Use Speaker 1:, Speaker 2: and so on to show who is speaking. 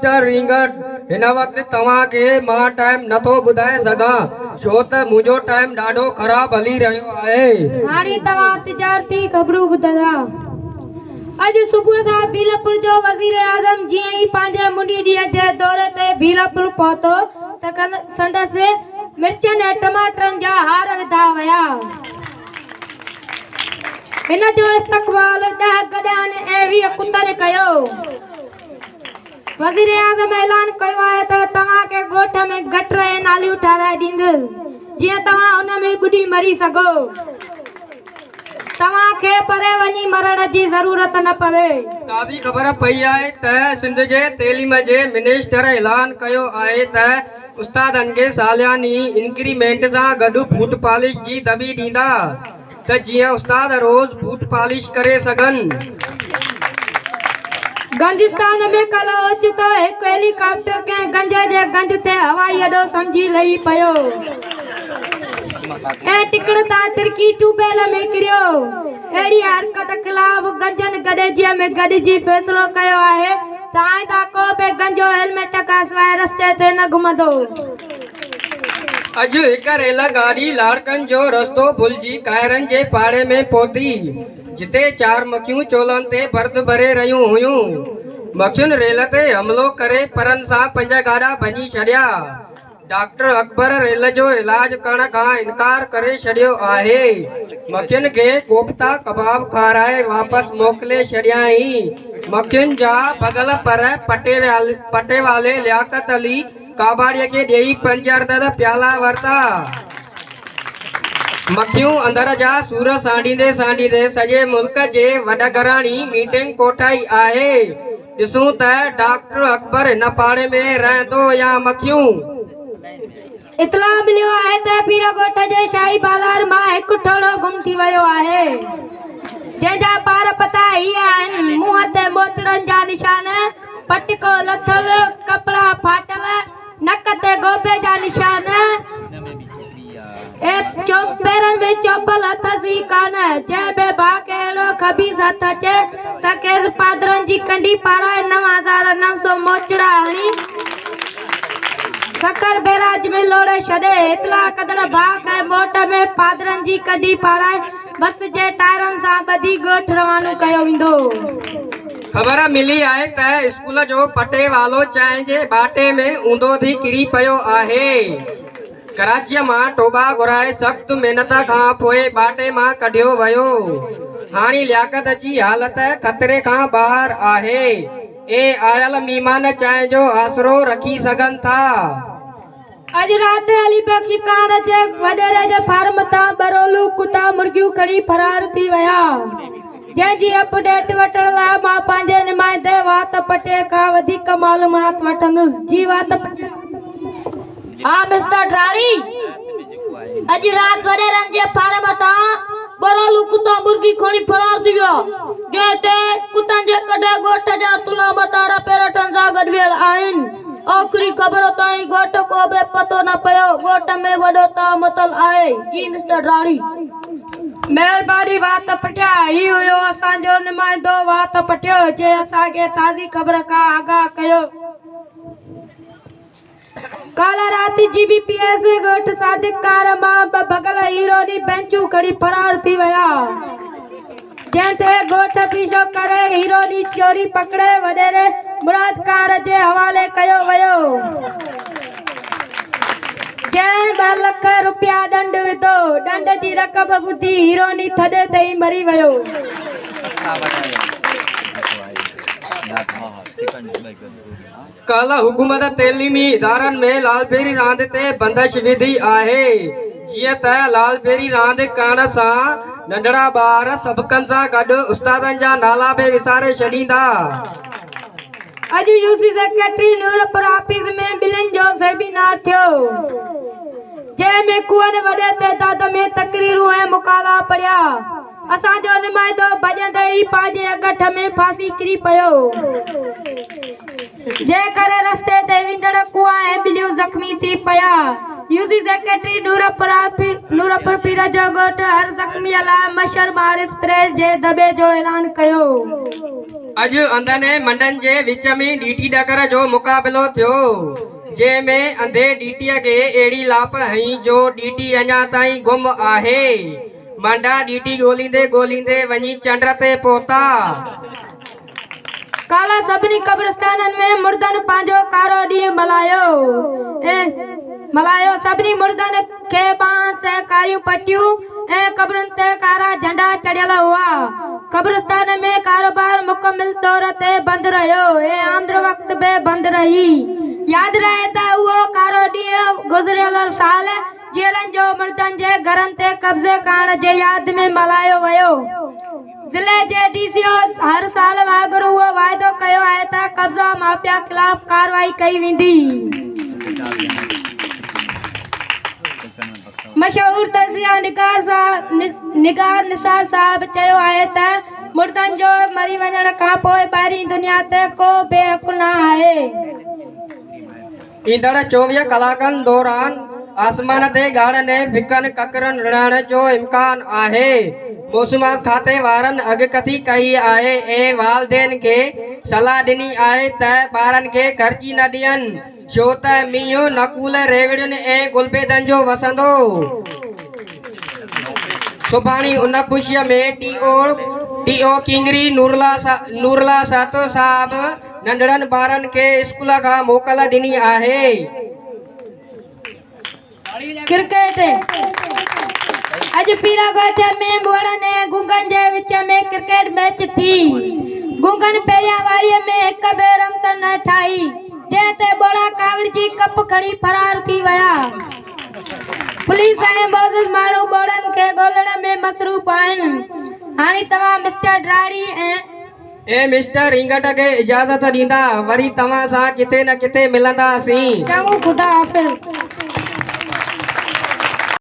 Speaker 1: Mister रिंगट हिन वक्त तव्हां के मां टाइम नथो बुधाए सगा छो त मुझो टाइम डाढो खराब हली रहियो आहे।
Speaker 2: हाणे तव्हां तिजारती ख़बरूं ॿुधंदा। अॼु सुबुह सां भीलपुर जो वज़ीर आज़म जीअं ई पंहिंजे मुंडी ॾींहं जे दौरे ते भीलपुर पहुतो त संदसि मिर्चनि ऐं टमाटरनि जा हार विधा विया। हिन जो इस्तक़बाल 10 गॾानि ऐं 20 कुतनि कयो। वज़ीर आज़म ऐलान कयो आहे त तव्हांखे ॻोठ में गटर ऐं नालियूं ठाराए ॾींदुसि जीअं तव्हां उन में ॿुॾी मरी सघो। तव्हांखे परे वञी मरण जी ज़रूरत न पवे।
Speaker 1: ताज़ी ख़बर पई आहे त सिंध जे तइलीम जे मिनिस्टर ऐलान कयो आहे त उस्तादनि खे सालियानी इंक्रीमेंट सां गॾु फूट पॉलिश जी दॿी ॾींदा त जीअं उस्ताद रोज़ फूट पॉलिश करे सघनि।
Speaker 2: गंजिस्तान में कल ओचितो हिकु हेलीकॉप्टर कंहिं गंज जे गंज ते हवाई अॾो सम्झी लही पियो ऐं टिकड़ तां तिरकी ट्यूबवेल में किरियो। अहिड़ी हरकत ख़िलाफ़ गंजनि गॾिजीअ में गॾिजी फ़ैसिलो कयो आहे त आइंदा को बि गंजो हेलमेट खां सवाइ रस्ते ते न घुमंदो।
Speaker 1: अॼु हिकु रेल गाॾी लाड़कनि जो रस्तो भुलिजी कायरनि जे पाड़े में पहुती जिते 4 मखियूं चोलनि ते भर्त भरे रहियूं हुयूं। मखियुनि रेल ते हमलो करे परनि सां 5 गाॾा भञी छॾिया। डॉक्टर अकबर रेल जो इलाज करण खां इनकार करे छॾियो आहे। मखियुनि खे कोफ्ता कबाब खाराए वापसि मोकिले छॾियाई। मखियुनि जा भगल पर पटे वाले लियाकत अली काबाड़ीअ खे ॾेई 5 अर्दद प्याला वरिता। मखियूं अंदर जा सूर सांडींदे सॼे मुल्क जे वॾघराणी मीटिंग कोठाई आहे। ॾिसूं त डॉक्टर अकबर हिन पाड़े में रहंदो या मखियूं।
Speaker 2: इतला मिलियो आहे त पीरगोट जे शाही बाज़ार मां हिकु ठोड़ो गुम थी वियो आहे जंहिंजा पार पता ही आहिनि। मुंहं ते मोचड़नि जा निशान, पटको लथल, कपड़ा फाटल, नक ते गोबे जा निशान ऐं पेरनि में चंपल अथसि ई कान। जंहिं बि भाउ खे अहिड़ो खबीस हथ अचे त खेसि पादरनि जी कंडी पाराए 9,900 मोचड़ा हणी सकर बैराज में लोड़े छॾे। इतला कदड़ भाउ खे मोट में पादरनि जी कंडी पाराए बस जे टायरनि सां ॿधी ॻोठ रवानो कयो वेंदो।
Speaker 1: ख़बर मिली आहे त स्कूल जो पटे वालो चांहि जे बाटे में ऊंधो थी किरी पियो आहे। कराचीअ मां टोबा घुराए सख़्त महिनत खां पोइ बाटे मां कढियो वियो। हाणे लियाकत जी हालत ख़तरे खां ॿाहिरि आहे ऐं आयल महिमान चांहि जो आसरो रखी सघनि था।
Speaker 2: अॼु राति अलीबख्श कार जे वॾेरे जे फार्म तां बरोलू कुता मुर्गियूं खणी फरार थी विया जंहिंजी अपडेट वठण लाइ मां पंहिंजे नुमाइंदे वात पटे खां वधीक मालूमात वठंदुसि। जी वात पटे।
Speaker 3: हाँ मिस्टर ड्रारी, अॼु राति वॾेरनि जे फार्म तां बरोलू कुता मुर्गी खणी फरार थी विया जंहिं ते कुतनि जे कॾे ॻोठ जा तुलामतार पेरटनि सां गॾियल आहिनि। आख़िरी ख़बर ताईं ॻोठ को बि पतो न पियो। ॻोठ में वॾो तामतल आहे। जी मिस्टर ड्रारी।
Speaker 2: महिरबानी वात पटिया। ही हुयो असांजो नुमाइंदो वात पटियो जे असांखे ताज़ी ख़बर खां आगाह कयो। कल राति GBPS ॻोठ सादिक कार मां 2 भगल हीरोनी बेंचूं खणी फरार थी विया जंहिं ते ॻोठ पीछो करे हीरोनी चोरी पकड़े वॾेरे मुराद कार जे हवाले कयो वियो जंहिं 2 लख रुपया ॾंड विधो। ॾंड जी रक़म ॿुधी हीरोनी थॾे ते ई मरी वियो।
Speaker 1: कल हुकूमत तइलीमी इदारनि में लालफेरी रांदि ते बंदिश विधी आहे जीअं त लालफेरी रांदि करण सां नंढड़ा ॿार सबक़नि सां गॾु उस्तादनि जा नाला बि विसारे छॾींदा।
Speaker 2: अॼु यूसी सेक्रेटरी नूरपुर ऑफिस में ॿिलियुनि जो सेमिनार थियो जंहिं में कुअनि वॾे तइदाद में तकरीरूं ऐं मुकाला पढ़िया। असांजो नुमाइंदो भॼंदे ई पंहिंजे अगठ में फांसी किरी पियो जंहिं करे रस्ते ते विंदड़ कुआ ऐं ॿिलियूं ज़ख़्मी थी पिया। यूसी सेक्रेटरी नूरपुर पीर जो ॻोठ हर ज़ख़्मीअ लाइ मशर मारिस स्प्रे जे दॿे जो ऐलान कयो।
Speaker 1: अज अंधने मंडन जे विच में डीटी डकर जो मुकाबलो थियो जंहिंमें अंधे डीटीअ खे अहिड़ी लाप हई जो डीटी अञा ताईं गुम आहे। मंडा डीटी ॻोल्हींदे ॻोल्हींदे वञी चंड ते पहुता।
Speaker 2: काला सभिनी कब्रिस्ताननि में मुर्दनि पंहिंजो कारो ॾींहुं मल्हायो सभिनी मुर्दनि खे बांह ते कारियूं पटियूं ऐं कब्रुनि ते कारा झंडा चढ़ियल हुआ। कब्रिस्तान में कारोबार मुकमिल तौर ते बंदि रहियो ऐं आमद वक़्त बि बंदि रही। यादि रहे त उहो कारो ॾींहुं गुज़िरियल साल जेलनि जो मुर्दनि जे घरनि ते कब्ज़े करण जे यादि में मल्हायो वियो। ज़िले जे डीसीओ हर साल वांगुरु उहो वाइदो कयो आहे त कब्ज़ा माफ़िया ख़िलाफ़ कार्रवाई कई वेंदी। मशहूर तज़िया निगार निसार साहब चयो आहे त मुर्दनि जो मरी वञण खां पोइ ॿाहिरीं दुनिया ते को बेहक़ न आहे।
Speaker 1: ईंदड़ 24 कलाकनि दौरान आसमान ते ॻाढ़नि ऐं फिकनि ककरनि रहण जो इम्कान आहे। मौसमात खाते वारनि अॻकथी कई आहे ऐं वालदेन खे सलाह ॾिनी आहे त ॿारनि खे घरजी न ॾियनि छो त मींहुं नकूल रेवड़ियुनि ऐं गुलबेदनि जो वसंदो। सुभाणे उन ख़ुशीअ में टीओ किंगरी नूरला सातो साहब नंढड़नि ॿारनि खे स्कूल खां मोकल ॾिनी आहे।
Speaker 2: क्रिकेट अॼु पीरागोठ में ॿोड़नि ऐं गूंगनि जे विच में क्रिकेट मैच थी। गूंगनि पहिरियां वारीअ में हिक बि रमसन न ठाही जंहिं ते ॿोड़ा कावड़जी कप खणी फरार थी विया। पुलिस ऐं मौजूद माण्हू ॿोड़नि खे ॻोल्हण में मसरूफ़ आहिनि। हाणे तव्हां मिस्टर ड्राड़ी
Speaker 1: ऐं मिस्टर रिंगट खे इजाज़त ॾींदा वरी तव्हां सां किथे न किथे मिलंदासीं।
Speaker 2: चङो ख़ुदा हाफ़िज़।